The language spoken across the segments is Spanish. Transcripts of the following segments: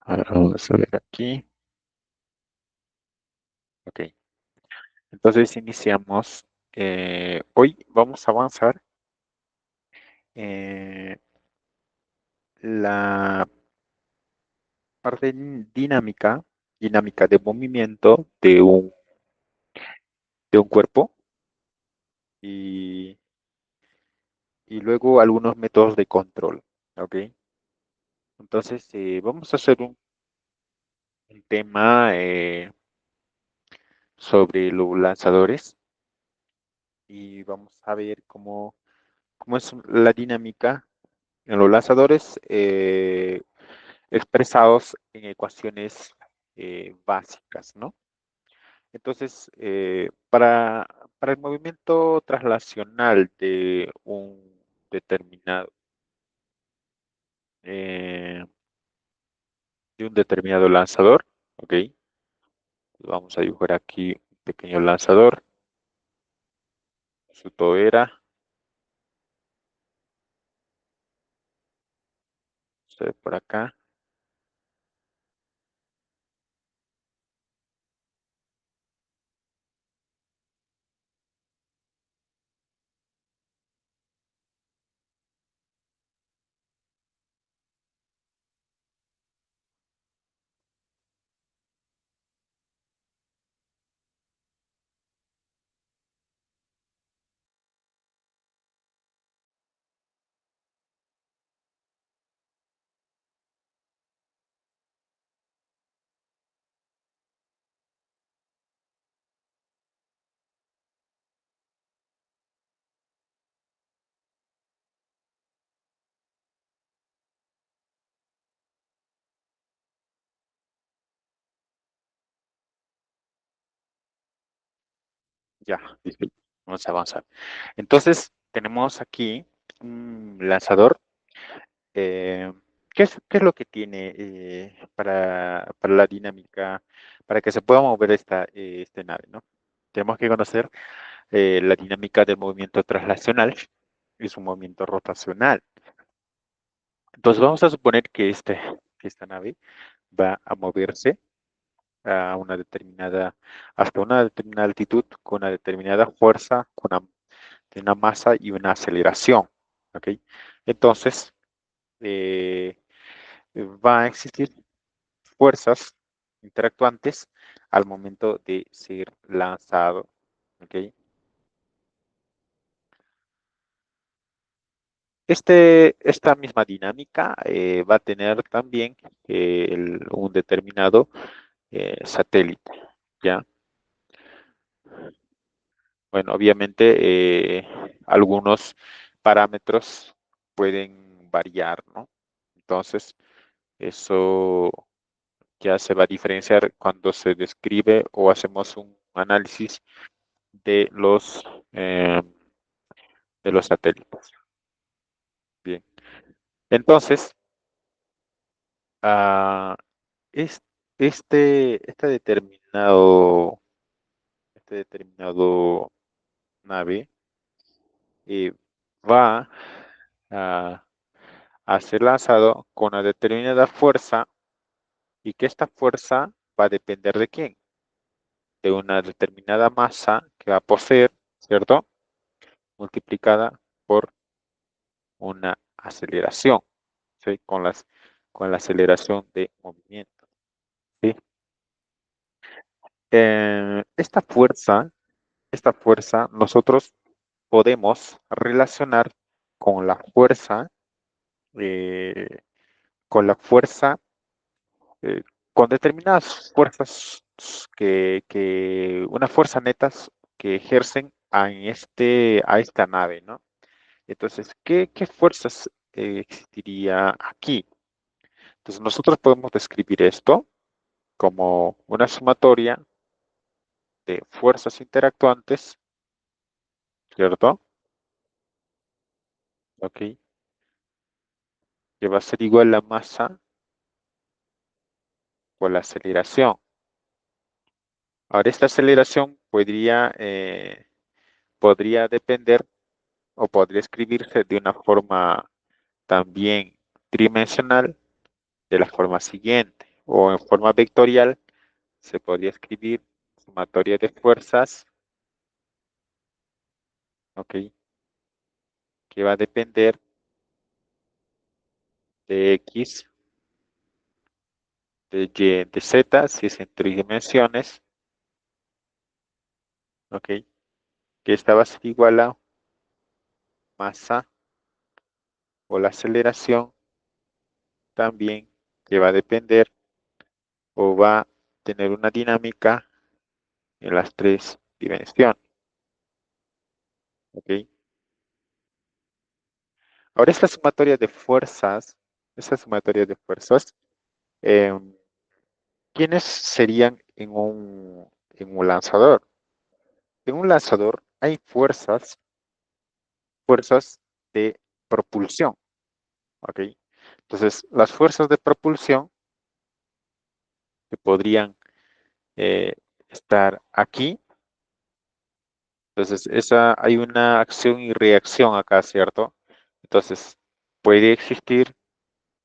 Ahora vamos a ver aquí. Ok, entonces iniciamos. Hoy vamos a avanzar eh, la parte dinámica de movimiento de un cuerpo y, y luego algunos métodos de control. Ok, entonces vamos a hacer un tema sobre los lanzadores y vamos a ver cómo es la dinámica en los lanzadores expresados en ecuaciones básicas, ¿no? Entonces, para el movimiento traslacional determinado, eh, de un determinado lanzador, ¿ok? Vamos a dibujar aquí un pequeño lanzador, su tobera, se ve por acá, ya, disculpe, vamos a avanzar. Entonces, tenemos aquí un lanzador. eh, ¿qué es lo que tiene para la dinámica, para que se pueda mover esta nave, ¿no? Tenemos que conocer la dinámica del movimiento traslacional y su movimiento rotacional. Entonces vamos a suponer que esta nave va a moverse a hasta una determinada altitud con una determinada fuerza, una masa y una aceleración. ¿Ok? Entonces, eh, va a existir fuerzas interactuantes al momento de ser lanzado. ¿Ok? Esta misma dinámica va a tener también un determinado satélite, ¿ya? Bueno, obviamente algunos parámetros pueden variar, ¿no? Entonces, eso ya se va a diferenciar cuando se describe o hacemos un análisis de eh, de los satélites. Bien. Entonces, ah, es- este determinado nave eh, va a, a ser lanzado con una determinada fuerza y que esta fuerza va a depender de quién, de una determinada masa que va a poseer, ¿cierto? Multiplicada por una aceleración, ¿sí? Con la aceleración de movimiento, ¿sí? Esta fuerza nosotros podemos relacionar con la fuerza, eh, con la fuerza, eh, con determinadas fuerzas una fuerza netas que ejercen a esta nave, ¿no? Entonces, ¿qué fuerzas existiría aquí? Entonces, nosotros podemos describir esto como una sumatoria de fuerzas interactuantes, ¿cierto? Ok, que va a ser igual a la masa por la aceleración. Ahora, esta aceleración podría depender o podría escribirse de una forma también tridimensional de la forma siguiente. o en forma vectorial se podría escribir sumatoria de fuerzas, ¿ok? Que va a depender de X, de Y, de Z, si es en tridimensiones, ¿ok? Que esta va a ser igual a masa o la aceleración también, que va a depender o va a tener una dinámica en las tres dimensiones, ¿ok? Ahora esta sumatoria de fuerzas, eh, ¿quiénes serían en un lanzador? En un lanzador hay fuerzas de propulsión, ¿ok? Entonces, las fuerzas de propulsión que podrían eh, estar aquí. Entonces, hay una acción y reacción acá, ¿cierto? Entonces, puede existir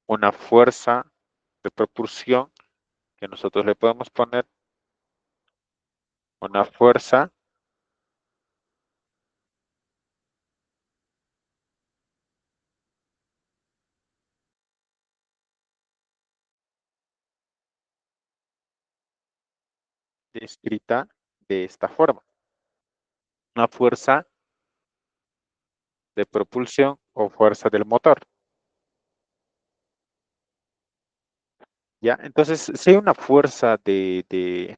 una fuerza de propulsión que nosotros le podemos poner una fuerza descrita de esta forma. Una fuerza de propulsión o fuerza del motor. ¿Ya? Entonces, si hay una fuerza de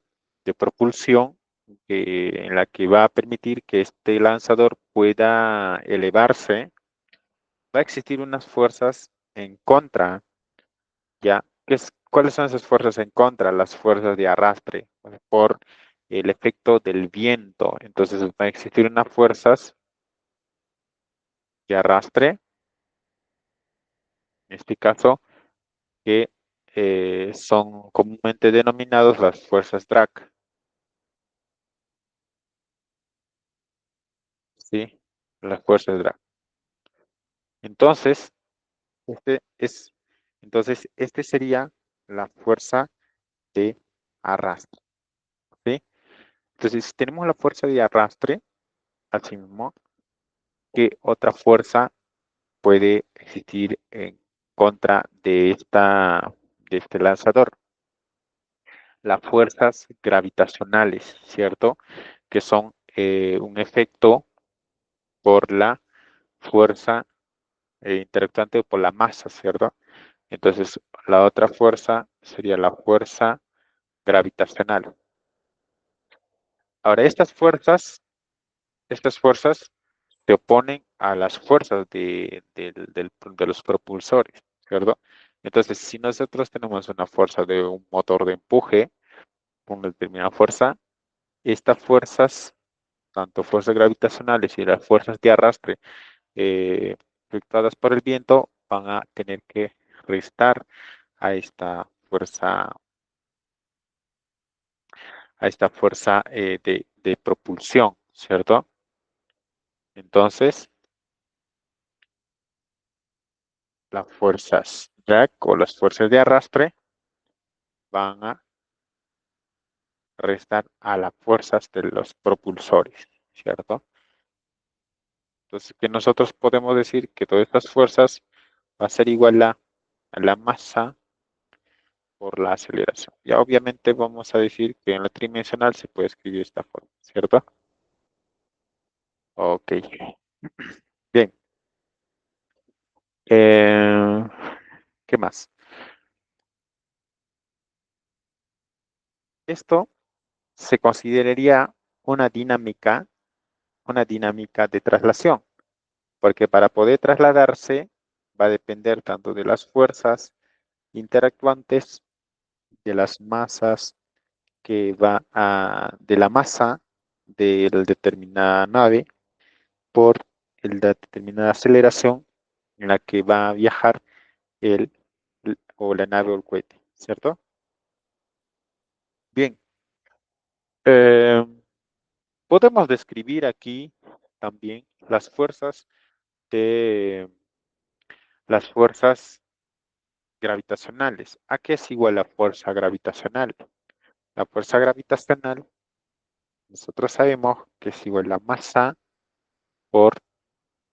propulsión en la que va a permitir que este lanzador pueda elevarse, va a existir unas fuerzas en contra, ¿ya? ¿Cuáles son esas fuerzas en contra? Las fuerzas de arrastre, por el efecto del viento. Entonces, van a existir unas fuerzas de arrastre, en este caso, que son comúnmente denominados las fuerzas drag, ¿sí? Las fuerzas drag. Entonces, este es, este sería la fuerza de arrastre, ¿sí? Entonces, si tenemos la fuerza de arrastre, asimismo, ¿qué otra fuerza puede existir en contra de este lanzador? Las fuerzas gravitacionales, ¿cierto? Que son un efecto por la fuerza interactuante por la masa, ¿cierto? Entonces, la otra fuerza sería la fuerza gravitacional. Ahora, estas fuerzas se oponen a las fuerzas de los propulsores, ¿cierto? Entonces, si nosotros tenemos una fuerza de un motor de empuje, una determinada fuerza, estas fuerzas, tanto fuerzas gravitacionales y las fuerzas de arrastre efectuadas por el viento, van a tener que restar a esta fuerza de propulsión, ¿cierto? Entonces, las fuerzas drag o las fuerzas de arrastre van a restar a las fuerzas de los propulsores, ¿cierto? Entonces, que nosotros podemos decir que todas estas fuerzas va a ser igual a la masa por la aceleración. Ya obviamente vamos a decir que en la tridimensional se puede escribir de esta forma, ¿cierto? Ok. Bien. Eh, ¿Qué más? Esto se consideraría una dinámica de traslación, porque para poder trasladarse va a depender tanto de las fuerzas interactuantes, de las masas de la masa de la determinada nave por la determinada aceleración en la que va a viajar o la nave o el cohete, ¿cierto? Bien, eh, podemos describir aquí también las fuerzas gravitacionales. ¿A qué es igual la fuerza gravitacional? La fuerza gravitacional, nosotros sabemos que es igual a la masa por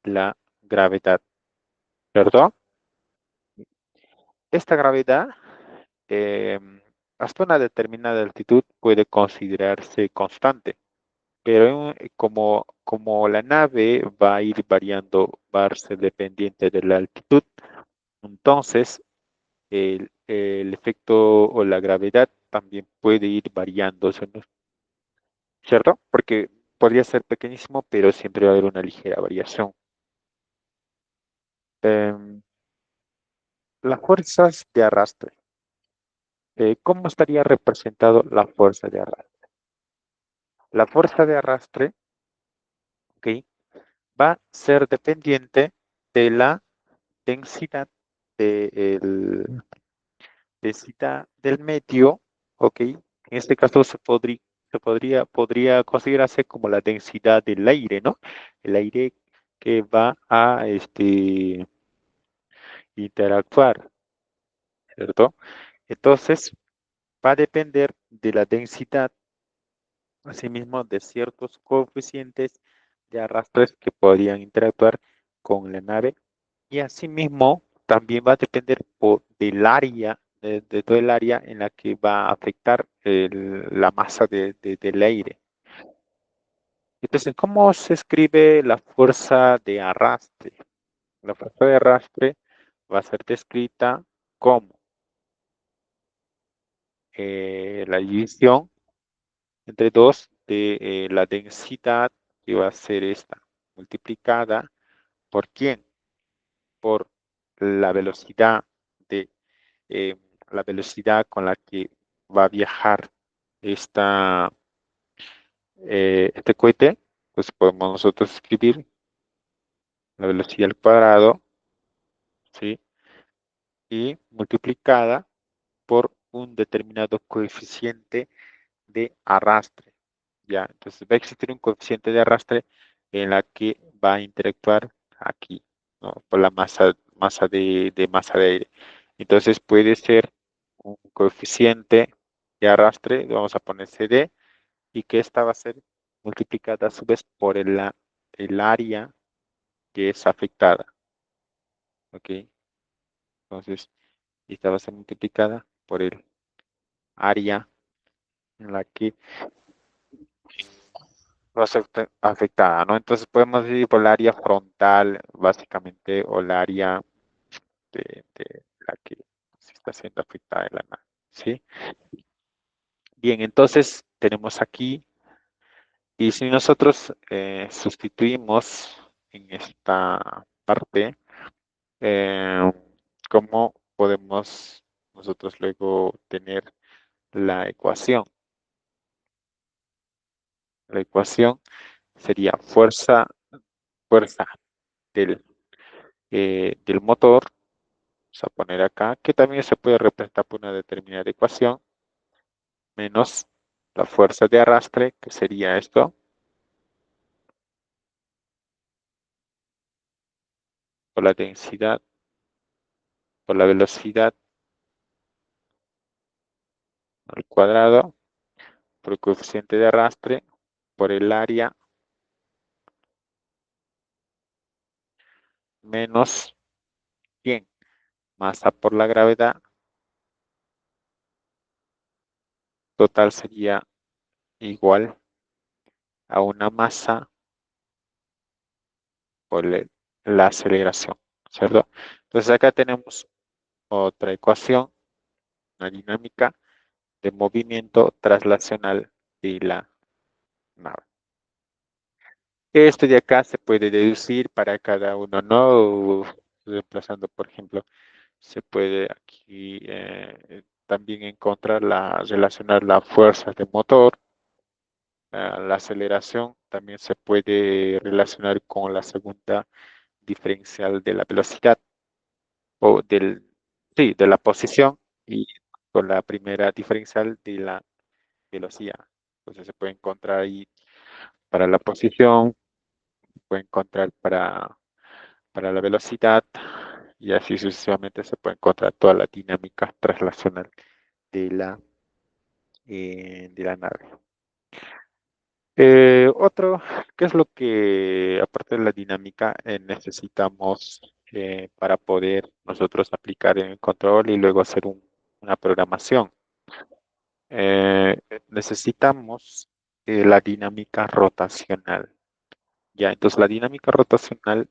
la gravedad, ¿cierto? Esta gravedad, hasta una determinada altitud, puede considerarse constante, pero como la nave va a ir variando, va a ser dependiente de la altitud, entonces el efecto o la gravedad también puede ir variando, ¿cierto? Porque podría ser pequeñísimo, pero siempre va a haber una ligera variación. Em, las fuerzas de arrastre. ¿Cómo estaría representado la fuerza de arrastre? La fuerza de arrastre, ¿ok? Va a ser dependiente de la densidad del, densidad del medio, ¿ok? En este caso podría considerarse como la densidad del aire, ¿no? El aire que va a interactuar, ¿cierto? Entonces, va a depender de la densidad, asimismo, de ciertos coeficientes de arrastres que podrían interactuar con la nave y asimismo también va a depender del área, de todo el área en la que va a afectar la masa del aire. Entonces, ¿cómo se escribe la fuerza de arrastre? La fuerza de arrastre va a ser descrita como la división entre 2 de la densidad, que va a ser esta, multiplicada por quién, por la velocidad de eh, la velocidad con la que va a viajar este cohete, pues podemos nosotros escribir la velocidad al cuadrado, ¿sí? Y multiplicada por un determinado coeficiente de arrastre, ¿ya? Entonces va a existir un coeficiente de arrastre en la que va a interactuar aquí, ¿no? Por la masa de aire. Entonces puede ser un coeficiente de arrastre, vamos a poner CD, y que esta va a ser multiplicada a su vez por el área que es afectada, ¿ok? Entonces, esta va a ser multiplicada por el área en la que va a ser afectada, ¿no? Entonces podemos decir por el área frontal, básicamente, o el área de la que se está siendo afectada de la nave, ¿sí? Bien, entonces tenemos aquí, y si nosotros sustituimos en esta parte, eh, ¿cómo podemos nosotros luego tener la ecuación? La ecuación sería fuerza del, del motor, vamos a poner acá, que también se puede representar por una determinada ecuación, menos la fuerza de arrastre, que sería esto, por la densidad, por la velocidad al cuadrado, por el coeficiente de arrastre, por el área, menos 100, masa por la gravedad, total sería igual a una masa por la aceleración, ¿cierto? Entonces acá tenemos otra ecuación, una dinámica de movimiento traslacional de la nave. Esto de acá se puede deducir para cada uno, ¿no? Reemplazando, por ejemplo, se puede aquí también encontrar relacionar la fuerza de motor, la aceleración, también se puede relacionar con la segunda diferencial de la velocidad o sí, de la posición y con la primera diferencial de la velocidad. Entonces se puede encontrar ahí para la posición, se puede encontrar para la velocidad y así sucesivamente se puede encontrar toda la dinámica translacional de la nave. Otro, ¿qué es lo que, aparte de la dinámica, necesitamos para poder nosotros aplicar en el control y luego hacer una programación? Necesitamos la dinámica rotacional. Ya, entonces la dinámica rotacional,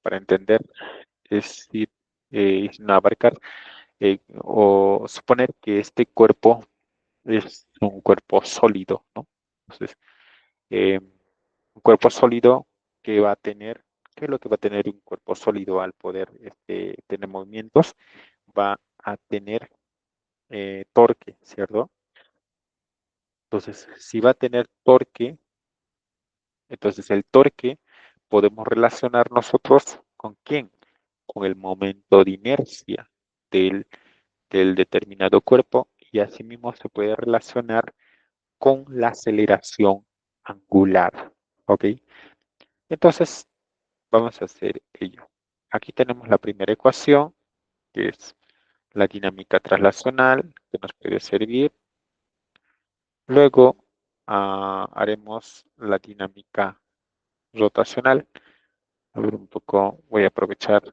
para entender, es ir, no abarcar o suponer que este cuerpo es un cuerpo sólido, ¿no? Entonces, eh, un cuerpo sólido que va a tener, ¿qué es lo que va a tener un cuerpo sólido al poder tener movimientos? Va a tener torque, ¿cierto? Entonces, si va a tener torque, entonces el torque podemos relacionar nosotros con quién? Con el momento de inercia del, del determinado cuerpo y asimismo se puede relacionar con la aceleración angular. ¿Ok? Entonces, vamos a hacer ello. Aquí tenemos la primera ecuación, que es la dinámica translacional, que nos puede servir. Luego haremos la dinámica rotacional. A ver un poco, voy a aprovechar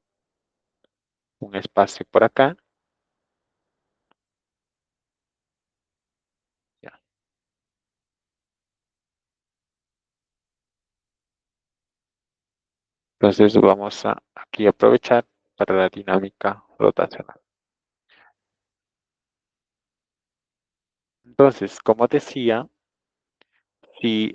un espacio por acá. Ya. Entonces vamos a aquí aprovechar para la dinámica rotacional. Entonces, como decía, si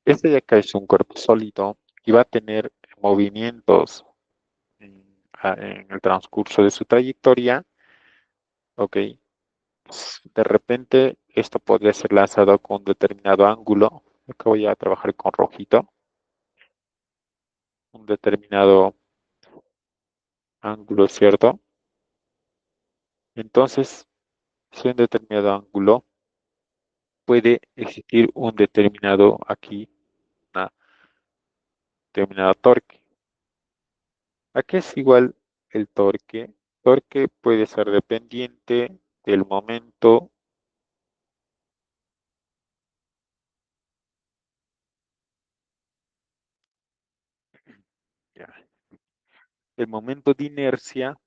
este de acá es un cuerpo sólido y va a tener movimientos en el transcurso de su trayectoria, ok, de repente esto podría ser lanzado con un determinado ángulo. Acá voy a trabajar con rojito, un determinado ángulo, ¿cierto? Entonces, si un determinado ángulo puede existir un determinado aquí, una determinado torque. ¿A qué es igual el torque? Torque puede ser dependiente del momento. Ya, el momento de inercia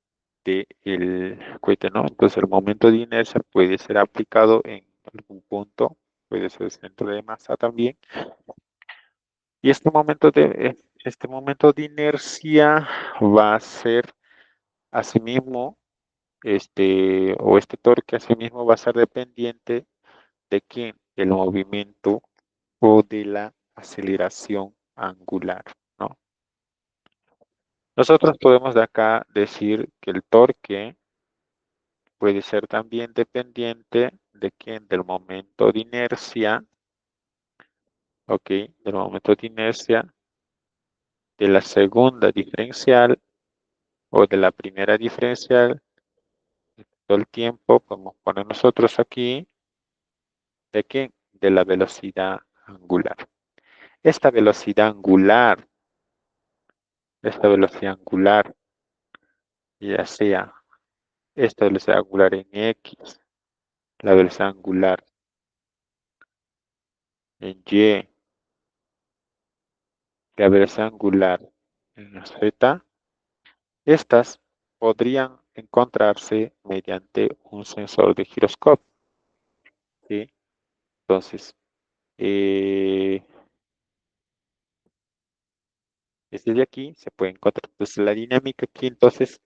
del cohete, ¿no? Entonces el momento de inercia puede ser aplicado en algún punto, puede ser centro de masa también. Y este momento de inercia va a ser asimismo, o este torque asimismo va a ser dependiente de quién, del movimiento o de la aceleración angular, ¿no? Nosotros podemos de acá decir que el torque puede ser también dependiente de quién, del momento de inercia, ok, del momento de inercia, de la segunda diferencial o de la primera diferencial, todo el tiempo podemos poner nosotros aquí, ¿de quién? De la velocidad angular. Esta velocidad angular, esta velocidad angular, ya sea esta velocidad angular en X, la velocidad angular en Y, la velocidad angular en Z, estas podrían encontrarse mediante un sensor de giroscopio, ¿sí? Entonces, eh, desde aquí se puede encontrar. Entonces, la dinámica aquí, entonces,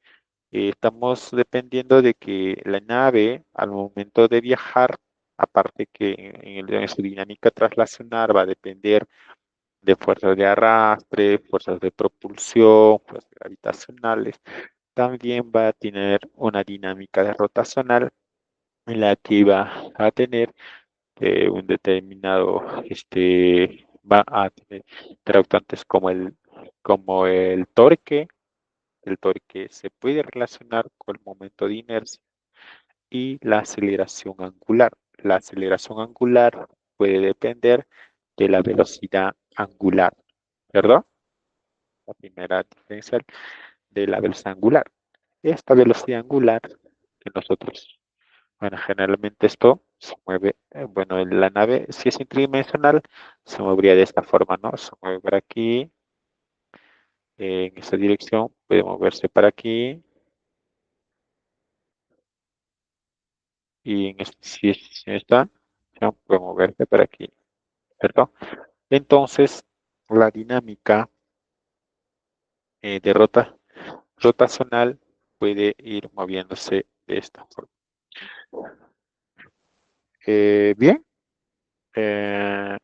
estamos dependiendo de que la nave, al momento de viajar, aparte que en su dinámica translacional va a depender de fuerzas de arrastre, fuerzas de propulsión, fuerzas gravitacionales, también va a tener una dinámica de rotacional en la que va a tener un determinado, va a tener interactantes como el torque se puede relacionar con el momento de inercia y la aceleración angular. La aceleración angular puede depender de la velocidad angular, ¿verdad? la primera diferencial de la velocidad angular. Esta velocidad angular que nosotros, bueno, generalmente esto se mueve, bueno, en la nave, si es tridimensional, se movería de esta forma, ¿no? Se mueve por aquí, en esta dirección, puede moverse para aquí, y si esta, puede moverse para aquí, ¿cierto? Entonces, la dinámica de rotacional puede ir moviéndose de esta forma. Bien,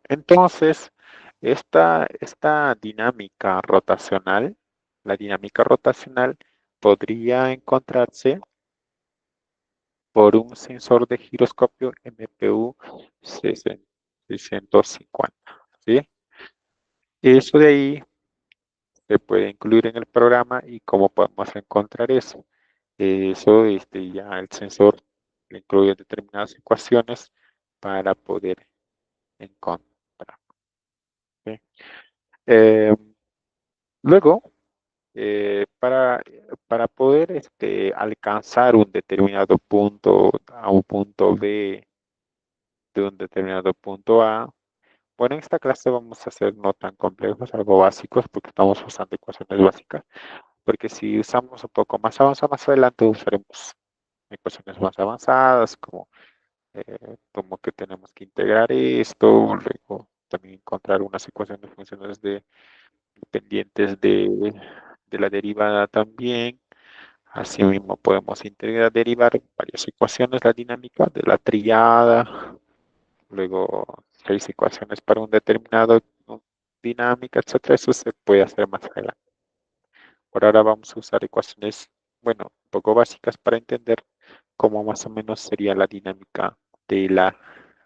entonces, esta dinámica rotacional, la dinámica rotacional podría encontrarse por un sensor de giroscopio MPU 650, ¿sí? Eso de ahí se puede incluir en el programa y cómo podemos encontrar eso. Eso, ya el sensor le incluye determinadas ecuaciones para poder encontrar. ¿Sí? Eh, luego, para poder alcanzar un determinado punto a un punto B de un determinado punto A, bueno, en esta clase vamos a hacer no tan complejos, algo básicos, porque estamos usando ecuaciones básicas, porque si usamos un poco más avanzado, más adelante usaremos ecuaciones más avanzadas, como que tenemos que integrar esto, luego también encontrar unas ecuaciones funcionales dependientes de la derivada también. Asimismo, podemos integrar, derivar varias ecuaciones, la dinámica de la trillada, luego 6 ecuaciones para un determinado dinámica, etcétera. Eso se puede hacer más adelante. Por ahora vamos a usar ecuaciones, bueno, un poco básicas para entender cómo más o menos sería la dinámica de la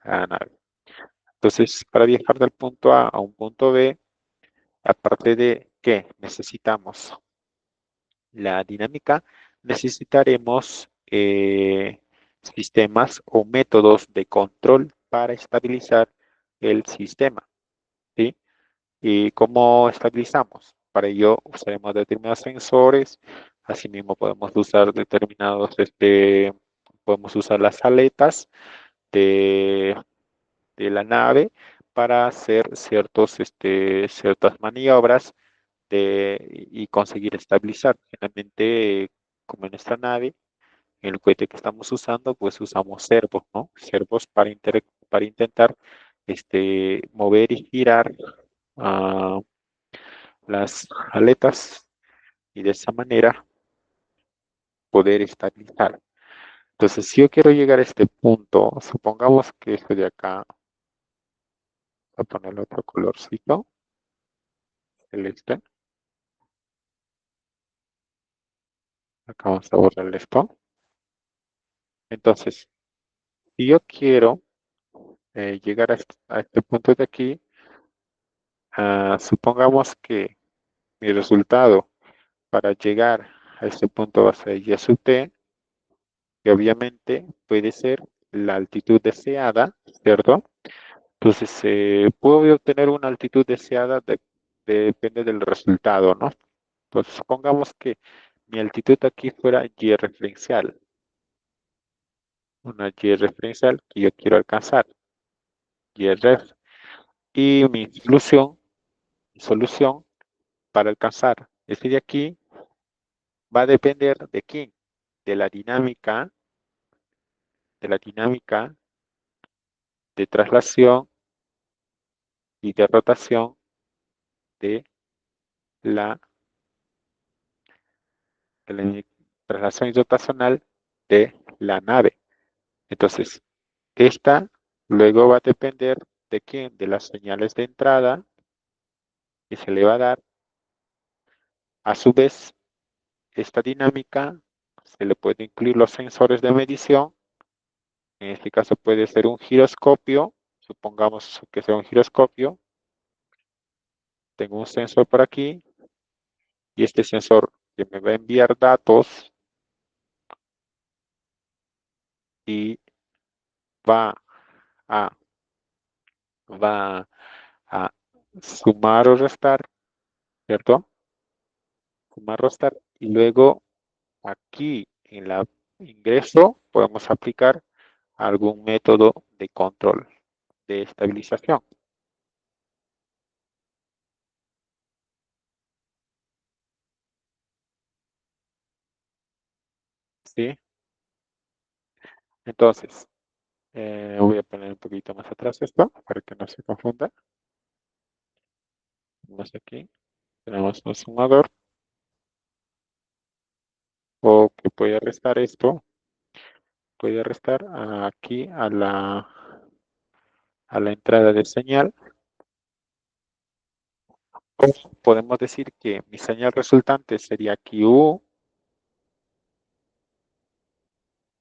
nave. Entonces, para viajar del punto A a un punto B, aparte de que necesitamos la dinámica, necesitaremos sistemas o métodos de control para estabilizar el sistema, ¿sí? ¿Y cómo estabilizamos? Para ello usaremos determinados sensores, asimismo podemos usar las aletas de, de la nave para hacer ciertas maniobras y conseguir estabilizar. Generalmente, como en esta nave, en el cohete que estamos usando, pues usamos servos, ¿no? Servos para intentar mover y girar ah, las aletas y de esa manera poder estabilizar. Entonces, si yo quiero llegar a este punto, supongamos que esto de acá, voy a ponerle otro colorcito, celeste. Acá vamos a borrar esto. Entonces, si yo quiero llegar a este punto de aquí, supongamos que mi resultado para llegar a este punto va a ser y sub t, que obviamente puede ser la altitud deseada, ¿cierto? Entonces, puedo obtener una altitud deseada, depende del resultado, ¿no? Entonces, supongamos que mi altitud aquí fuera y referencial, una y referencial que yo quiero alcanzar, y ref, y mi solución para alcanzar este de aquí va a depender de quién, de la dinámica, de la dinámica de traslación y de rotación de la, de la traslación rotacional de la nave. Entonces, esta luego va a depender de quién, de las señales de entrada que se le va a dar. A su vez, esta dinámica se le puede incluir los sensores de medición. En este caso puede ser un giroscopio. Supongamos que sea un giroscopio. Tengo un sensor por aquí y este sensor que me va a enviar datos y va a, va a sumar o restar, ¿cierto? sumar, restar, y luego aquí en la ingreso podemos aplicar algún método de control de estabilización. ¿Sí? Entonces, voy a poner un poquito más atrás esto para que no se confunda. Vamos aquí, tenemos un sumador o que puede restar esto, puede restar aquí a la entrada de señal. O podemos decir que mi señal resultante sería Q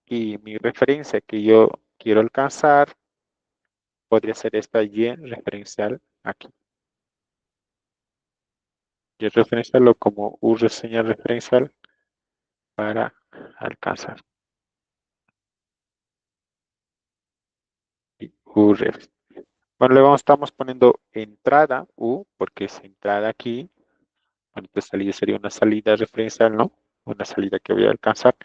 y mi referencia que yo quiero alcanzar podría ser esta Y referencial aquí. Y referenciarlo como U señal referencial para alcanzar. Y U ref. Bueno, estamos poniendo entrada U, porque es entrada aquí. Bueno, pues salida sería una salida referencial, ¿no? Una salida que voy a alcanzar,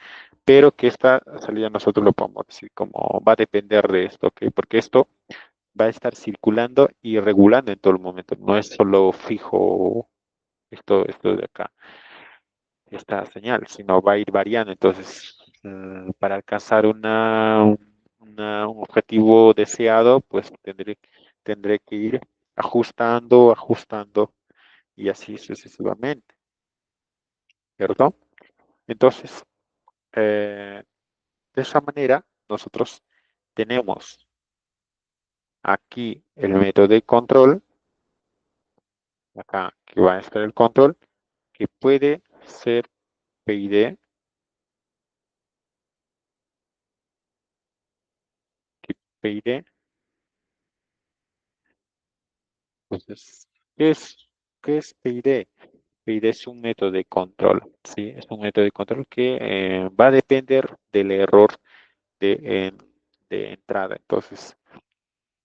pero que esta salida nosotros lo podemos decir como va a depender de esto, ¿ok? Porque esto va a estar circulando y regulando en todo el momento, no es solo fijo esto de acá, esta señal, sino va a ir variando. Entonces, para alcanzar un objetivo deseado, pues tendré que ir ajustando y así sucesivamente, ¿cierto? Entonces, de esa manera, nosotros tenemos aquí el método de control, acá que va a estar el control, que puede ser PID, que PID, entonces, ¿qué es, qué es PID? PID es un método de control, ¿sí? Es un método de control que va a depender del error de, de entrada. Entonces,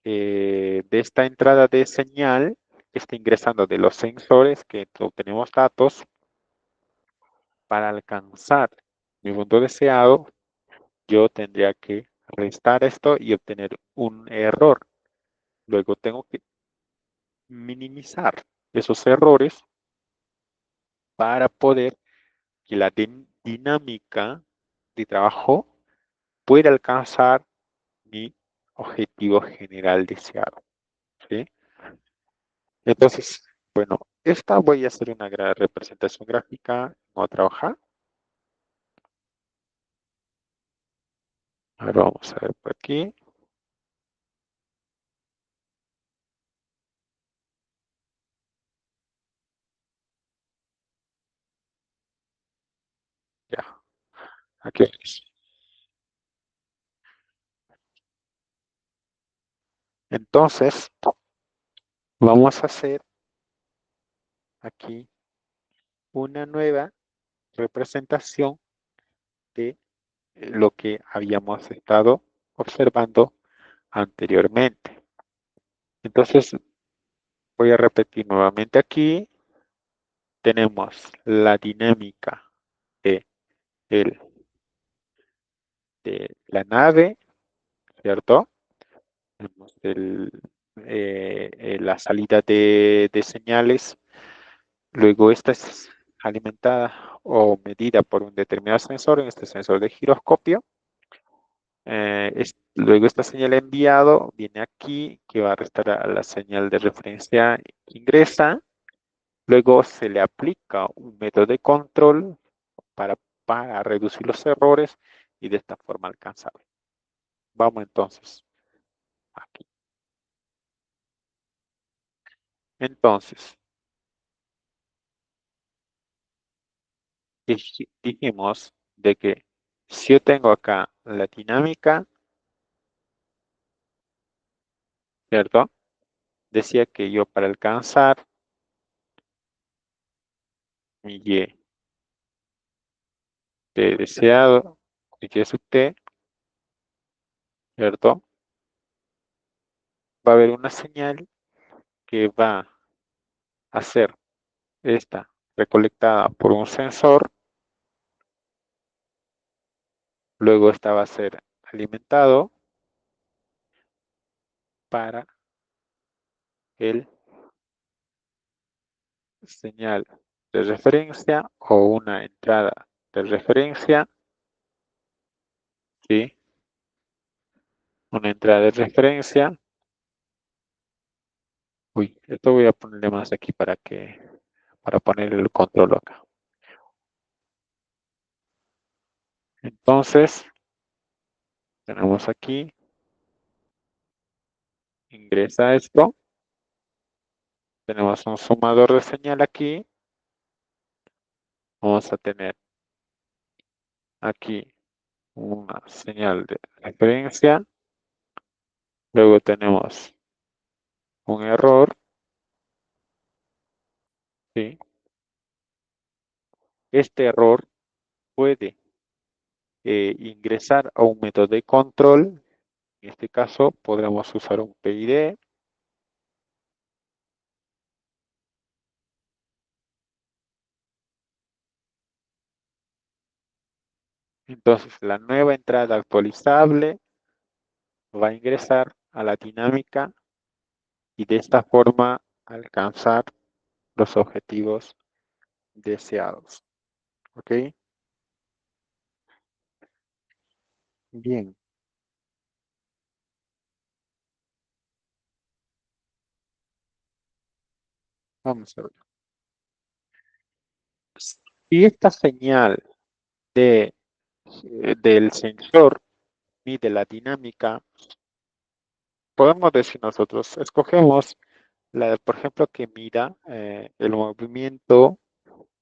de esta entrada de señal, está ingresando de los sensores que obtenemos datos para alcanzar mi punto deseado, yo tendría que restar esto y obtener un error. Luego tengo que minimizar esos errores para poder que la dinámica de trabajo pueda alcanzar mi objetivo general deseado. ¿Sí? Entonces, bueno, esta voy a hacer una representación gráfica. Voy a trabajar. Ahora vamos a ver por aquí. Ya, aquí. Entonces, vamos a hacer aquí una nueva representación de lo que habíamos estado observando anteriormente. Entonces, voy a repetir nuevamente aquí. Tenemos la dinámica de, el- de la nave, ¿cierto? Tenemos la salida de señales. Luego esta es alimentada o medida por un determinado sensor, en este sensor de giroscopio. Luego esta señal enviado viene aquí, que va a restar a la señal de referencia que ingresa. Luego se le aplica un método de control para, para reducir los errores y de esta forma alcanzarlo. Vamos entonces aquí. Entonces, dijimos de que si yo tengo acá la dinámica, ¿cierto? Decía que yo para alcanzar mi Y de deseado, que es T, ¿cierto? Va a haber una señal que va a hacer esta. recolectada por un sensor, luego esta va a ser alimentado para el señal de referencia o una entrada de referencia, ¿sí? Una entrada de referencia. Uy, esto voy a ponerle más aquí para poner el control acá. Entonces, tenemos aquí, ingresa esto, tenemos un sumador de señal aquí, vamos a tener aquí una señal de referencia, luego tenemos un error, ¿sí? Este error puede ingresar a un método de control, en este caso podremos usar un PID, entonces la nueva entrada actualizable va a ingresar a la dinámica y de esta forma alcanzar los objetivos deseados. ¿Ok? Bien, vamos a ver. Si esta señal de, del sensor mide la dinámica, podemos decir nosotros, escogemos por ejemplo, que mida el movimiento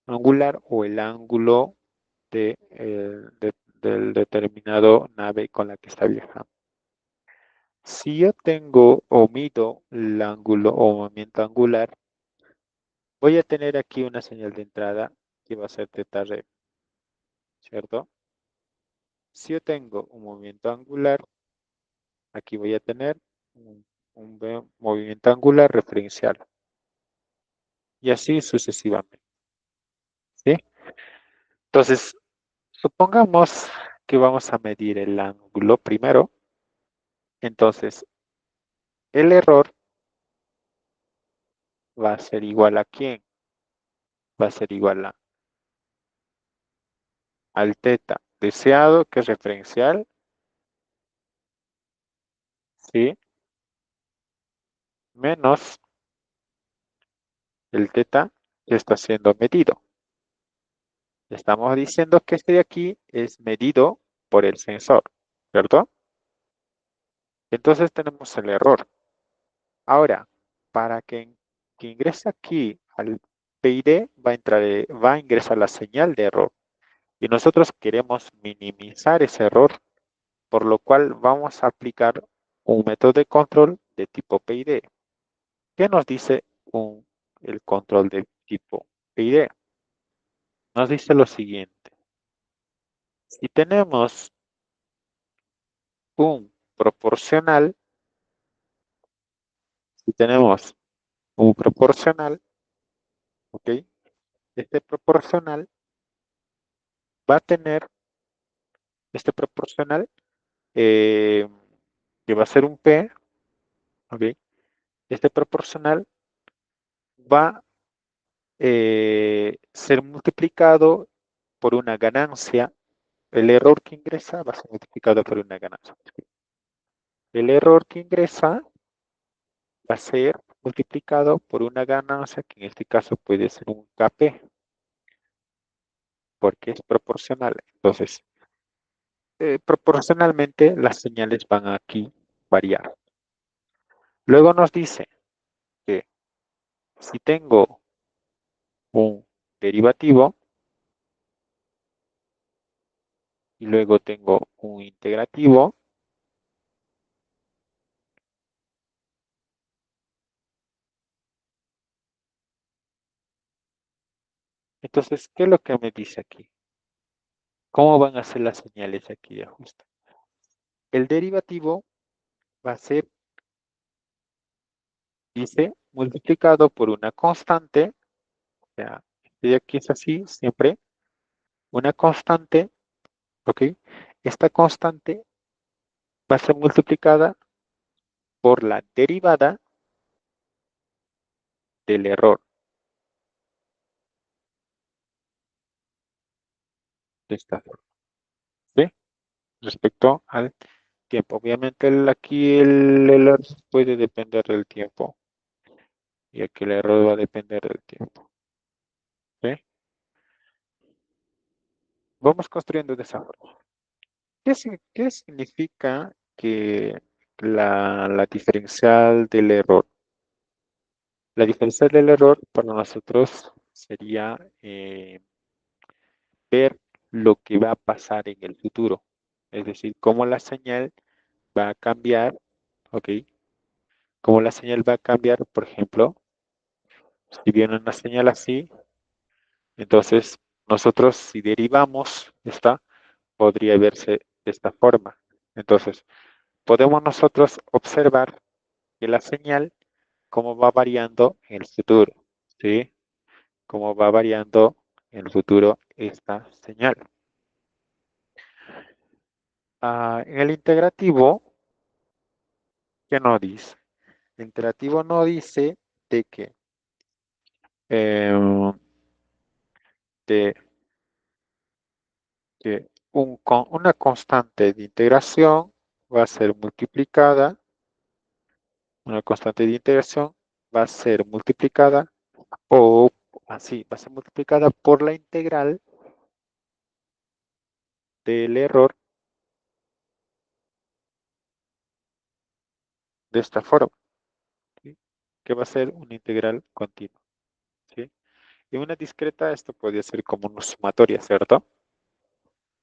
angular o el ángulo del determinado nave con la que está viajando. Si yo tengo o mido el ángulo o movimiento angular, voy a tener aquí una señal de entrada que va a ser teta ref, ¿cierto? Si yo tengo un movimiento angular, aquí voy a tener un movimiento angular referencial y así sucesivamente, ¿sí? Entonces, supongamos que vamos a medir el ángulo primero. Entonces, el error va a ser igual a ¿quién? Va a ser igual al teta deseado, que es referencial, ¿sí? Menos el teta que está siendo medido. Estamos diciendo que este de aquí es medido por el sensor, ¿cierto? Entonces tenemos el error. Ahora, para que ingrese aquí al PID, va a ingresar la señal de error. Y nosotros queremos minimizar ese error, por lo cual vamos a aplicar un método de control de tipo PID. ¿Qué nos dice el control de tipo PID? Nos dice lo siguiente. Si tenemos un proporcional, si tenemos un proporcional, ¿ok? Este proporcional va a tener, este proporcional, eh, que va a ser un P, ¿ok? Este proporcional va a ser multiplicado por una ganancia. El error que ingresa va a ser multiplicado por una ganancia. El error que ingresa va a ser multiplicado por una ganancia, que en este caso puede ser un KP, porque es proporcional. Entonces, proporcionalmente las señales van aquí variar. Luego nos dice que si tengo un derivativo y luego tengo un integrativo, entonces, ¿qué es lo que me dice aquí? ¿Cómo van a ser las señales aquí de ajuste? El derivativo va a ser, dice, multiplicado por una constante, o sea, Y aquí es así, siempre una constante, ¿ok? Esta constante va a ser multiplicada por la derivada del error de esta forma, ¿sí? Respecto al tiempo. Obviamente aquí el error puede depender del tiempo y aquí el error va a depender del tiempo, ¿sí? Vamos construyendo de esa forma. ¿Qué significa que la diferencial del error? La diferencial del error para nosotros sería ver lo que va a pasar en el futuro. Es decir, cómo la señal va a cambiar, ¿ok? Cómo la señal va a cambiar, por ejemplo, si viene una señal así, entonces nosotros si derivamos esta, podría verse de esta forma. Entonces, podemos nosotros observar que la señal, cómo va variando en el futuro, ¿sí? Cómo va variando en el futuro esta señal. En el integrativo, ¿qué no dice? El integrativo no dice de que eh, de que una constante de integración va a ser multiplicada, una constante de integración va a ser multiplicada o así, va a ser multiplicada por la integral del error de esta forma, ¿sí? Que va a ser una integral continua, ¿sí? Y una discreta, esto podría ser como una sumatoria, ¿cierto?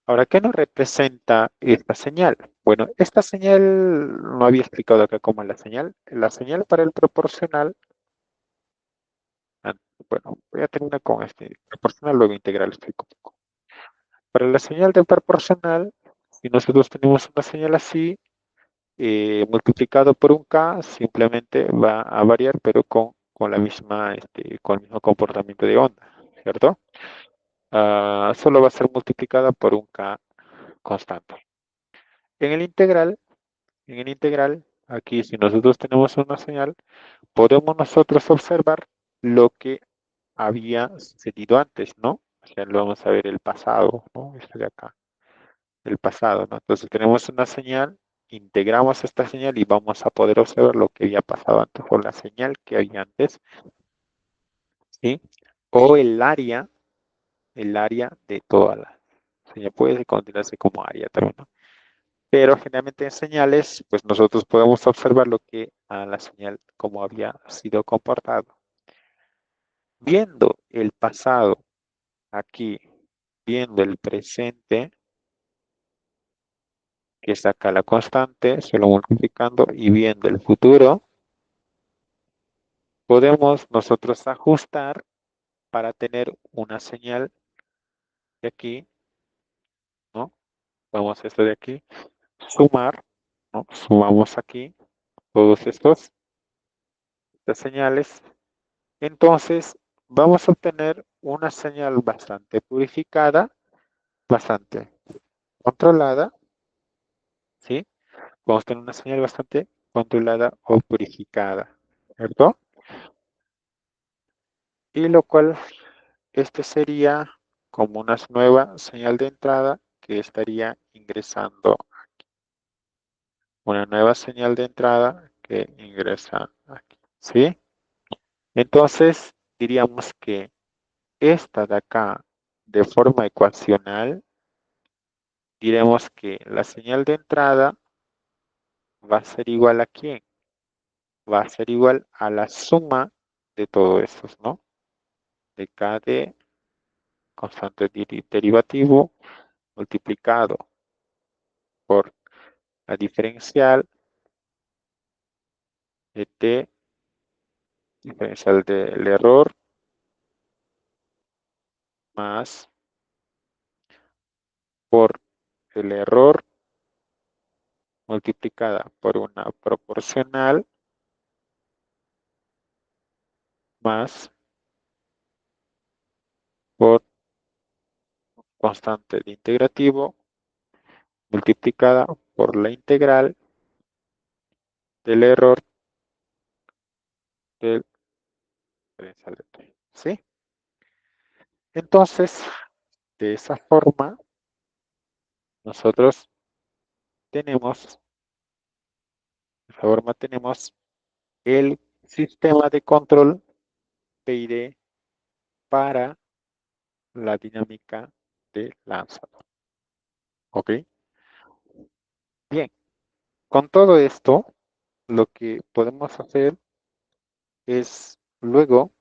Ahora, ¿qué nos representa esta señal? Bueno, esta señal no había explicado acá cómo es la señal. La señal para el proporcional, ah, bueno, voy a terminar con este proporcional, luego integral, explico un poco. Para la señal del proporcional, si nosotros tenemos una señal así, multiplicado por un k, simplemente va a variar, pero con la misma, con el mismo comportamiento de onda, ¿cierto? Solo va a ser multiplicada por un k constante. En el integral, en el integral, aquí si nosotros tenemos una señal, podemos nosotros observar lo que había sucedido antes, ¿no? O sea, lo vamos a ver el pasado, ¿no? Esto de acá, el pasado, ¿no? Entonces tenemos una señal, integramos esta señal y vamos a poder observar lo que había pasado antes o la señal que había antes, ¿sí? O el área de toda la señal. Puede considerarse como área también, ¿no? Pero generalmente en señales, pues nosotros podemos observar lo que a la señal como había sido comportado. Viendo el pasado aquí, viendo el presente, que es acá la constante, solo multiplicando, y viendo el futuro, podemos nosotros ajustar para tener una señal de aquí, ¿no? Vamos a esto de aquí, sumar, ¿no? Sumamos aquí todos estas señales. Entonces, vamos a obtener una señal bastante purificada, bastante controlada, ¿sí? Vamos a tener una señal bastante controlada o purificada, ¿cierto? Y lo cual, este sería como una nueva señal de entrada que estaría ingresando. Una nueva señal de entrada que ingresa aquí, ¿sí? Entonces, diríamos que esta de acá, de forma ecuacional, diremos que la señal de entrada va a ser igual a ¿quién? Va a ser igual a la suma de todos estos, ¿no? De K de constante derivativo multiplicado por la diferencial de T, diferencial del error, más por el error multiplicada por una proporcional más por constante de integrativo multiplicada por la integral del error del diferencial de t. ¿Sí? Entonces, de esa forma, nosotros tenemos, tenemos el sistema de control PID para la dinámica de lanzador. ¿Ok? Bien, con todo esto, lo que podemos hacer es luego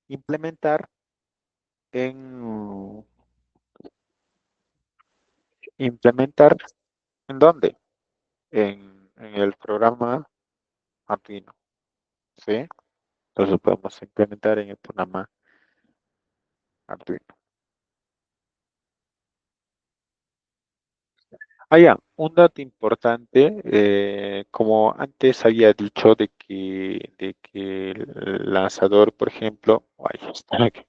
implementar en implementar ¿en dónde? En el programa Arduino, ¿sí? Entonces podemos implementar en el programa Arduino. Ah, ya, un dato importante, como antes había dicho de que el lanzador, por ejemplo, ay, está aquí.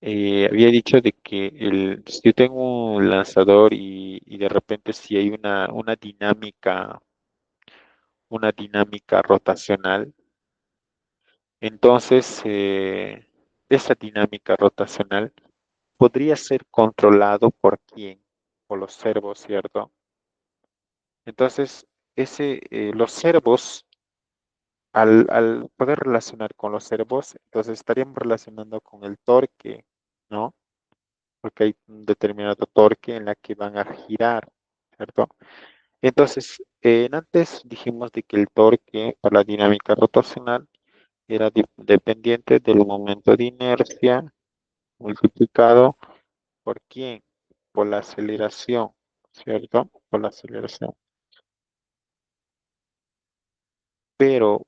Había dicho de que si yo tengo un lanzador y de repente si hay una dinámica rotacional, entonces esa dinámica rotacional podría ser controlado por quién, por los servos, ¿cierto? Entonces, los servos, al poder relacionar con los servos, entonces estaríamos relacionando con el torque, ¿no? Porque hay un determinado torque en la que van a girar, ¿cierto? Entonces, antes dijimos de que el torque para la dinámica rotacional era dependiente del momento de inercia multiplicado por quién, por la aceleración, ¿cierto? Por la aceleración. Pero,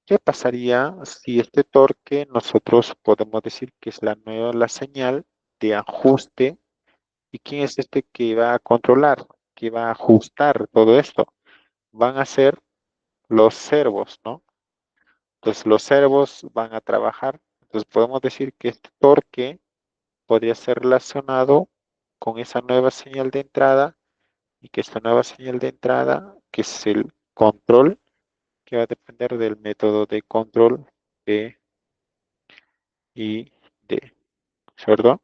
¿qué pasaría si este torque nosotros podemos decir que es la señal de ajuste? ¿Y quién es este que va a controlar, que va a ajustar todo esto? Van a ser los servos, ¿no? Entonces los servos van a trabajar. Entonces podemos decir que este torque podría ser relacionado con esa nueva señal de entrada y que esta nueva señal de entrada, que es el control, que va a depender del método de control B y D, ¿cierto?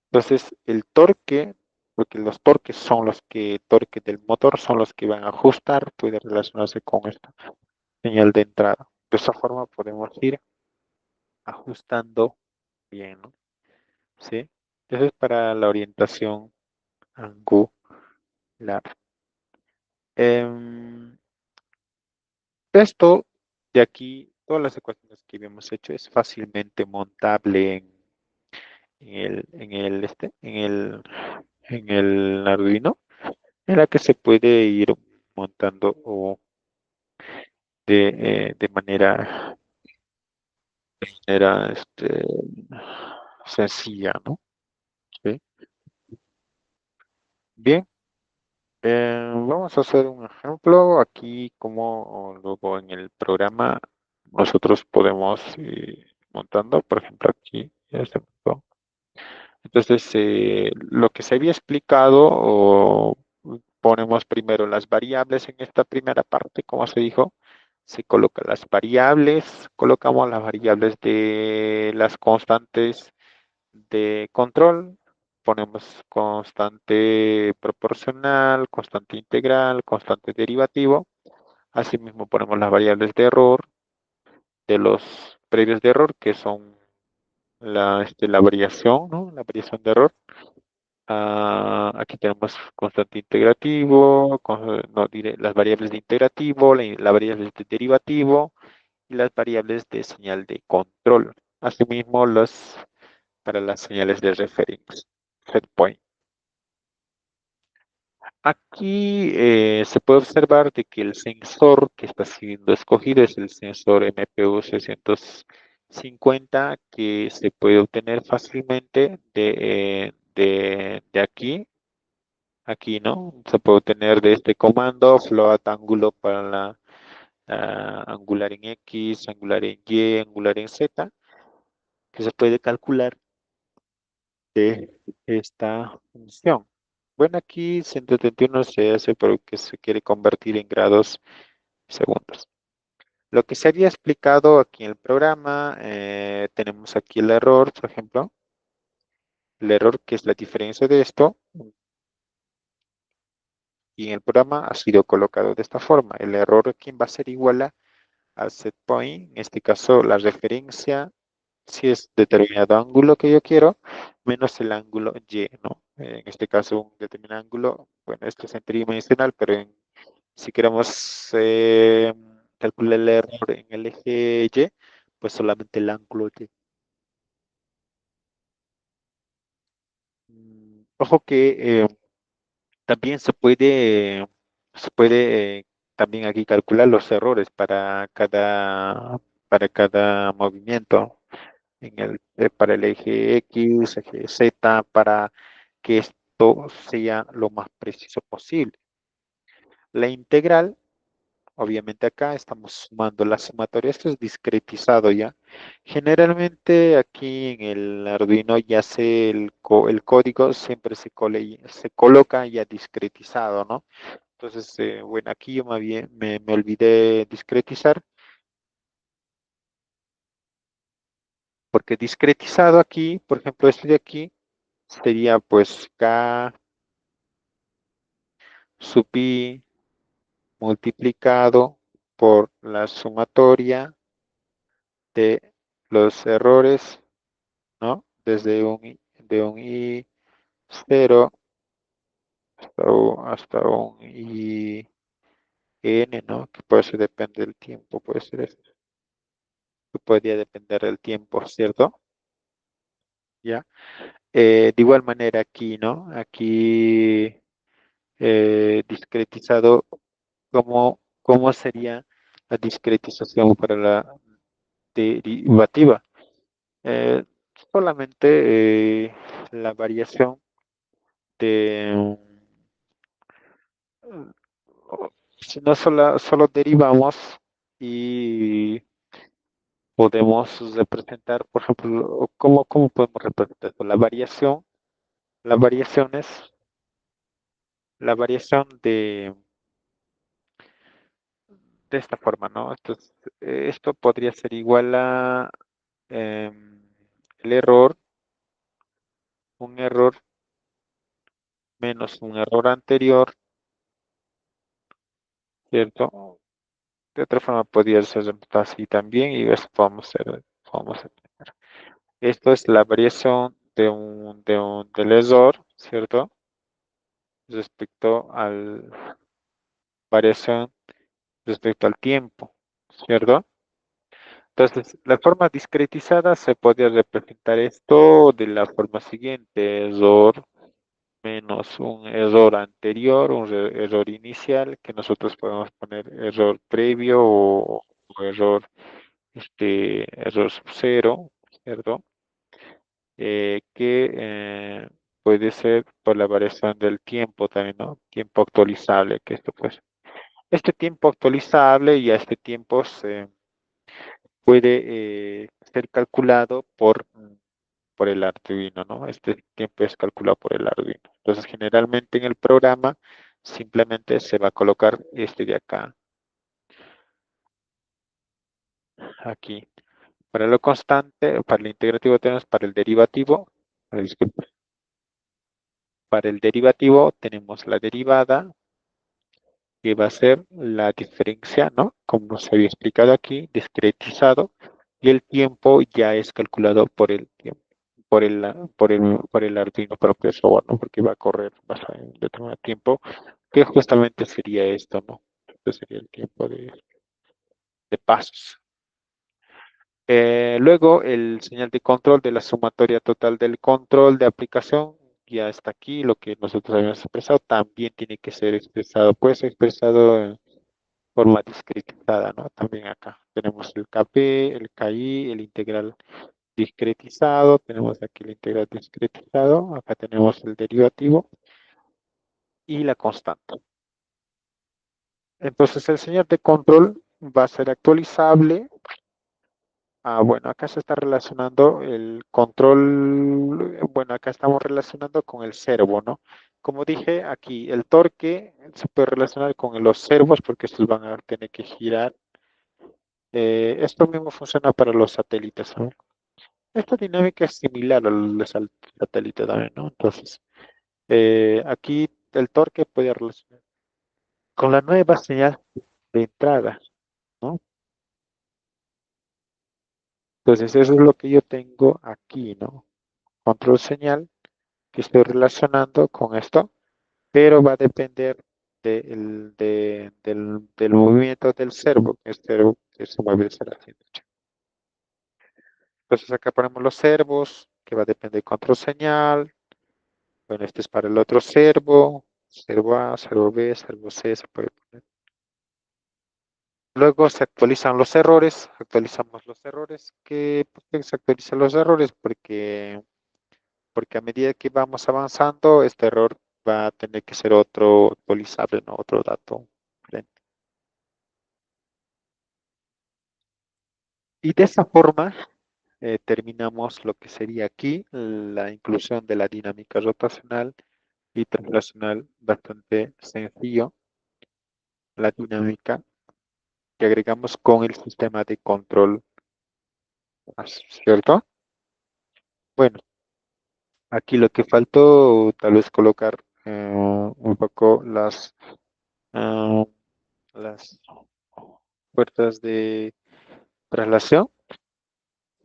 Entonces el torque, porque los torques son torque del motor son los que van a ajustar, puede relacionarse con esta señal de entrada. De esa forma podemos ir ajustando bien, ¿no? ¿Sí? Eso es para la orientación angular. Em, esto de aquí, todas las ecuaciones que habíamos hecho es fácilmente montable en el Arduino, en la que se puede ir montando o de manera sencilla, ¿no? ¿Sí? Bien. Vamos a hacer un ejemplo aquí, como luego en el programa nosotros podemos ir montando, por ejemplo, aquí ya se montó. Entonces, lo que se había explicado, o ponemos primero las variables en esta primera parte, como se dijo, se colocan las variables, colocamos las variables de las constantes de control, ponemos constante proporcional, constante integral, constante derivativo. Asimismo ponemos las variables de error de los previos de error, que son la variación, ¿no? La variación de error. Aquí tenemos constante integrativo, no, diré, las variables de integrativo, la variable de derivativo y las variables de señal de control. Asimismo, para las señales de referencia, set point. Aquí se puede observar de que el sensor que está siendo escogido es el sensor MPU 650, que se puede obtener fácilmente de aquí, ¿no? Se puede obtener de este comando float ángulo para angular en X, angular en Y, angular en Z, que se puede calcular de esta función. Bueno, aquí 131 se hace porque se quiere convertir en grados segundos. Lo que se había explicado aquí en el programa, tenemos aquí el error, por ejemplo, el error que es la diferencia de esto, y en el programa ha sido colocado de esta forma. El error aquí va a ser igual a set point, en este caso la referencia, si es determinado ángulo que yo quiero, menos el ángulo Y, ¿no? En este caso un determinado ángulo, bueno, esto es en tridimensional, pero si queremos calcular el error en el eje Y, pues solamente el ángulo Y. Ojo que también se puede también aquí calcular los errores para cada movimiento para el eje X, eje Z, para que esto sea lo más preciso posible. La integral, obviamente acá estamos sumando la sumatoria, esto es discretizado ya. Generalmente aquí en el Arduino ya el código siempre se coloca ya discretizado, ¿no? Entonces, bueno, aquí yo me olvidé discretizar, porque discretizado aquí, por ejemplo, este de aquí sería pues K sub I multiplicado por la sumatoria de los errores, ¿no? Desde de un I0 hasta un IN, ¿no? Que puede ser, depende del tiempo, puede ser eso. Que podría depender del tiempo, ¿cierto? ¿Ya? De igual manera aquí, ¿no? Aquí discretizado, ¿cómo sería la discretización para la derivativa? Eh, Solamente la variación de, si no solo derivamos y podemos representar, por ejemplo, ¿cómo podemos representar esto? La variación es la variación de esta forma, ¿no? Entonces, esto podría ser igual a el error, un error menos un error anterior, ¿cierto? De otra forma podría ser así también y eso vamos a tener. Esto es la variación del error, ¿cierto? Respecto al variación respecto al tiempo, ¿cierto? Entonces, la forma discretizada se podría representar esto de la forma siguiente: error menos un error anterior, un error inicial, que nosotros podemos poner error previo o error cero, ¿cierto? Que puede ser por la variación del tiempo también, ¿no? Tiempo actualizable, que esto pues, este tiempo actualizable y a este tiempo se puede ser calculado por el Arduino, ¿no? Este tiempo es calculado por el Arduino. Entonces, generalmente en el programa simplemente se va a colocar este de acá, aquí. Para lo constante, para el integrativo tenemos para el derivativo, disculpe, para el derivativo tenemos la derivada, que va a ser la diferencia, ¿no? Como se había explicado aquí, discretizado, y el tiempo ya es calculado por el tiempo, por el Arduino propio software, ¿no? Porque va a correr basado en determinado tiempo, que justamente sería esto, ¿no? Este sería el tiempo de pasos. Luego, el señal de control de la sumatoria total del control de aplicación ya está aquí. Lo que nosotros habíamos expresado también tiene que ser expresado, puede ser expresado en forma discretizada, ¿no? También acá tenemos el KP, el KI, el integral discretizado, tenemos aquí el integral discretizado, acá tenemos el derivativo y la constante. Entonces, el señal de control va a ser actualizable. Bueno, acá se está relacionando el control, bueno, acá estamos relacionando con el servo, ¿no? Como dije, aquí el torque se puede relacionar con los servos porque estos van a tener que girar. Esto mismo funciona para los satélites, ¿no? Esta dinámica es similar al satélite también, ¿no? Entonces, aquí el torque puede relacionar con la nueva señal de entrada, ¿no? Entonces, eso es lo que yo tengo aquí, ¿no? Control señal que estoy relacionando con esto, pero va a depender del movimiento del servo, que que se mueve hacia la derecha. Entonces, acá ponemos los servos, que va a depender del control señal. Bueno, este es para el otro servo, servo A, servo B, servo C, se puede poner. Luego se actualizan los errores, actualizamos los errores. ¿Por qué se actualizan los errores? Porque a medida que vamos avanzando, este error va a tener que ser otro actualizable, ¿no? Otro dato diferente. Y de esa forma terminamos lo que sería aquí la inclusión de la dinámica rotacional y translacional, bastante sencillo, la dinámica que agregamos con el sistema de control, ¿cierto? Bueno, aquí lo que faltó tal vez colocar un poco ah, las fuerzas de traslación,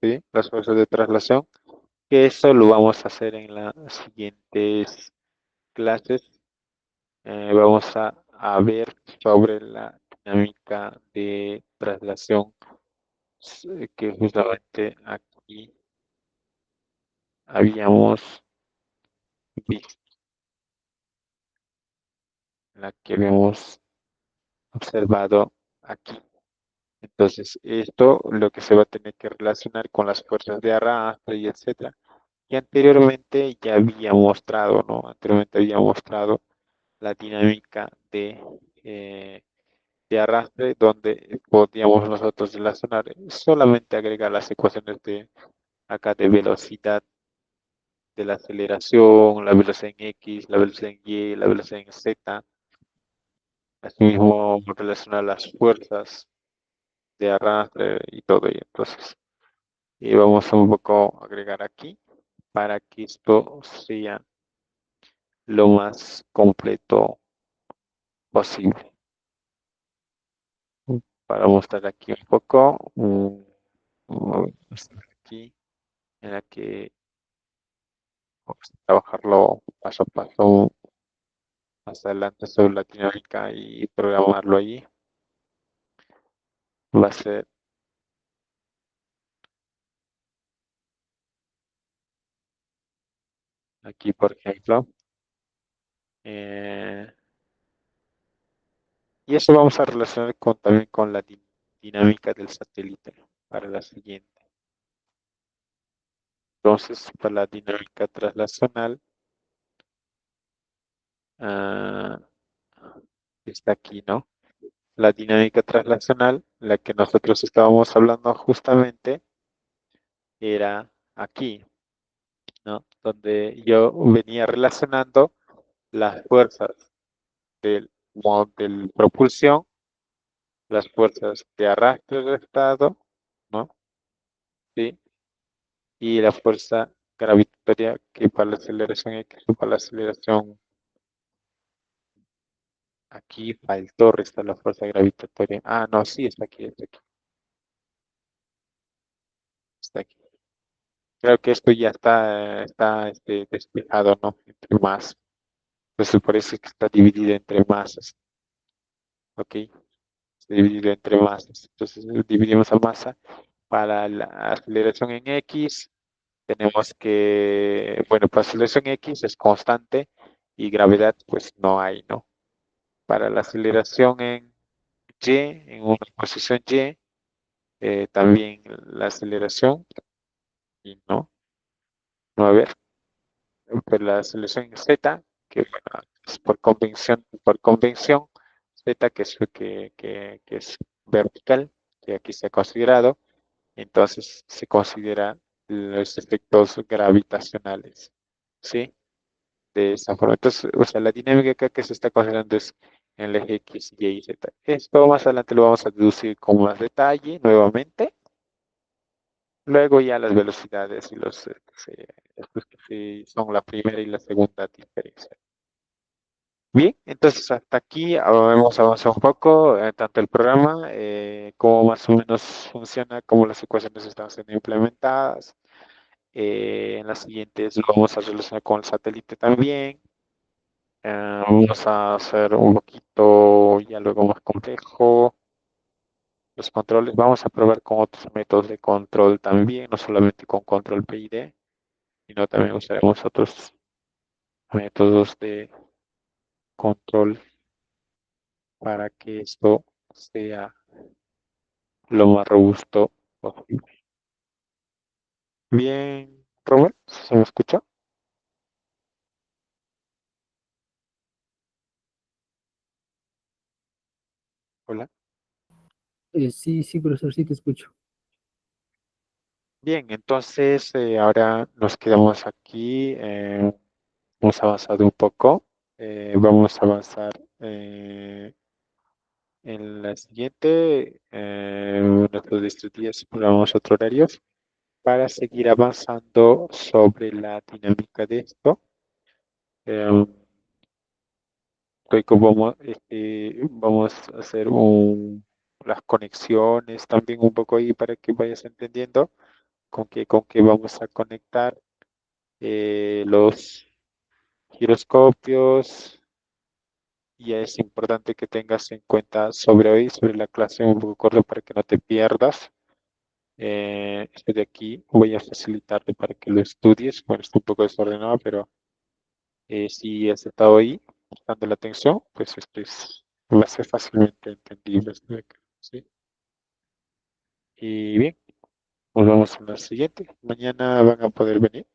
¿sí? Las fuerzas de traslación, que eso lo vamos a hacer en las siguientes clases. Vamos a ver sobre la dinámica de traslación que justamente aquí habíamos visto, la que habíamos observado aquí. Entonces, esto lo que se va a tener que relacionar con las fuerzas de arrastre y etcétera. Y anteriormente ya había mostrado, ¿no? Anteriormente había mostrado la dinámica eh, de arrastre donde podíamos nosotros relacionar, solamente agregar las ecuaciones de acá de velocidad de la aceleración, la velocidad en X, la velocidad en Y, la velocidad en Z, asimismo relacionar las fuerzas de arrastre y todo ello. Entonces, vamos a un poco agregar aquí para que esto sea lo más completo posible. Para mostrar aquí un poco, aquí en la que vamos a trabajarlo paso a paso más adelante sobre la dinámica y programarlo allí. Va a ser aquí, por ejemplo. eh, y eso vamos a relacionar también con la dinámica del satélite para la siguiente. Entonces, para la dinámica traslacional, ah, está aquí, ¿no? La dinámica traslacional, la que nosotros estábamos hablando justamente, era aquí, ¿no? Donde yo venía relacionando las fuerzas del propulsión, las fuerzas de arrastre del estado, ¿no? ¿Sí? Y la fuerza gravitatoria que para la aceleración X o para la aceleración aquí faltó restar la fuerza gravitatoria. Ah, no, sí, está aquí, está aquí, está aquí. Creo que esto ya está despejado, ¿no? Entre más. Pues por eso es que está dividido entre masas, ¿ok? Está dividido entre masas. Entonces dividimos a masa para la aceleración en X. Tenemos que, bueno, para aceleración X es constante y gravedad pues no hay, ¿no? Para la aceleración en Y, en una posición Y, también la aceleración, y no va a haber, pero la aceleración en Z, que bueno, es por convención, Z que es vertical, que aquí se ha considerado, entonces se consideran los efectos gravitacionales, ¿sí? De esa forma. Entonces, o sea, la dinámica acá que se está considerando es en el eje X, Y, Z. Esto más adelante lo vamos a deducir con más detalle nuevamente. Luego ya las velocidades y los estos que son la primera y la segunda diferencia. Bien, entonces hasta aquí hemos avanzado un poco, tanto el programa, cómo más o menos funciona, cómo las ecuaciones están siendo implementadas. En las siguientes lo vamos a relacionar con el satélite también. Vamos a hacer un poquito ya luego más complejo. Los controles, vamos a probar con otros métodos de control también, no solamente con control PID, sino también usaremos otros métodos de control para que esto sea lo más robusto posible. Bien, Robert, ¿se me escucha? Hola. Sí, sí, profesor, sí te escucho. Bien, entonces ahora nos quedamos aquí. Hemos avanzado un poco. Vamos a avanzar en la siguiente. Nuestros días programamos otro horario para seguir avanzando sobre la dinámica de esto. Eh, Luego vamos a hacer las conexiones también un poco ahí para que vayas entendiendo con qué vamos a conectar los giroscopios. Y es importante que tengas en cuenta sobre hoy, sobre la clase un poco corto para que no te pierdas. Este de aquí voy a facilitarte para que lo estudies. Bueno, está un poco desordenado, pero si has estado ahí prestando la atención, pues va a ser fácilmente entendible. ¿Sí? Y bien, nos vemos en la siguiente. Mañana van a poder venir.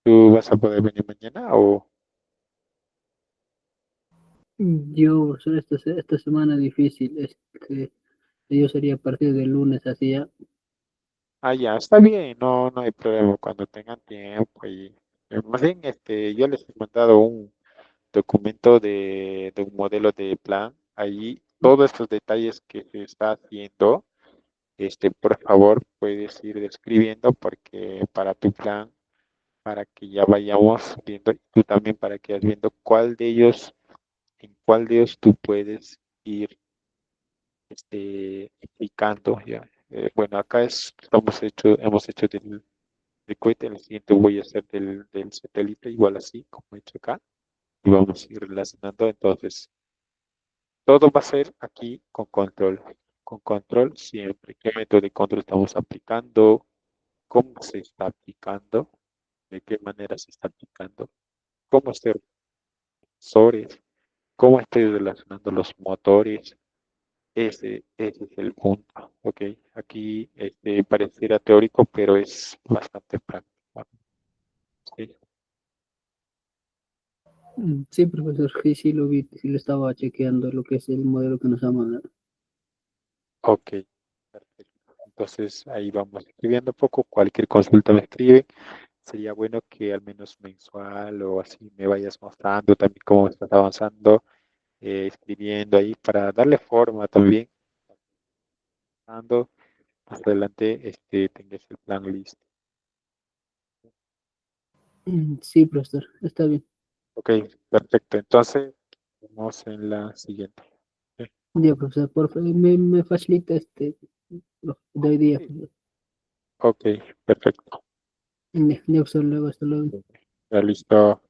¿Tú vas a poder venir mañana o...? Yo, profesor, esta semana difícil, yo sería a partir del lunes hacia. Ah, ya, está bien, no, no hay problema cuando tengan tiempo. Y más bien, yo les he mandado un documento de un modelo de plan. Ahí todos estos detalles que se está haciendo, por favor, puedes ir describiendo porque para tu plan, para que ya vayamos viendo, y tú también para que vayas viendo en cuál de ellos tú puedes ir aplicando ya. Bueno, acá hemos hecho del cohete, en el siguiente voy a hacer del satélite, igual así, como he hecho acá, y vamos a ir relacionando. Entonces, todo va a ser aquí con control siempre. ¿Qué método de control estamos aplicando? ¿Cómo se está aplicando? ¿De qué manera se está aplicando? ¿Cómo hacer sensores? ¿Cómo estoy relacionando los motores? Ese es el punto, ¿ok? Aquí pareciera teórico, pero es bastante práctico, ¿sí? Sí, profesor, sí, sí lo vi, sí lo estaba chequeando lo que es el modelo que nos ha mandado. Ok, perfecto. Entonces ahí vamos escribiendo poco. Cualquier consulta me escribe. Sería bueno que al menos mensual o así me vayas mostrando también cómo estás avanzando, escribiendo ahí para darle forma también. Más adelante tengas el plan listo. Sí, profesor, está bien. Ok, perfecto. Entonces, vamos en la siguiente. Sí, Ya, profesor, por favor, me facilita lo de hoy día, sí, profesor. ok, perfecto. Ya, profesor, luego, hasta luego. Ya listo.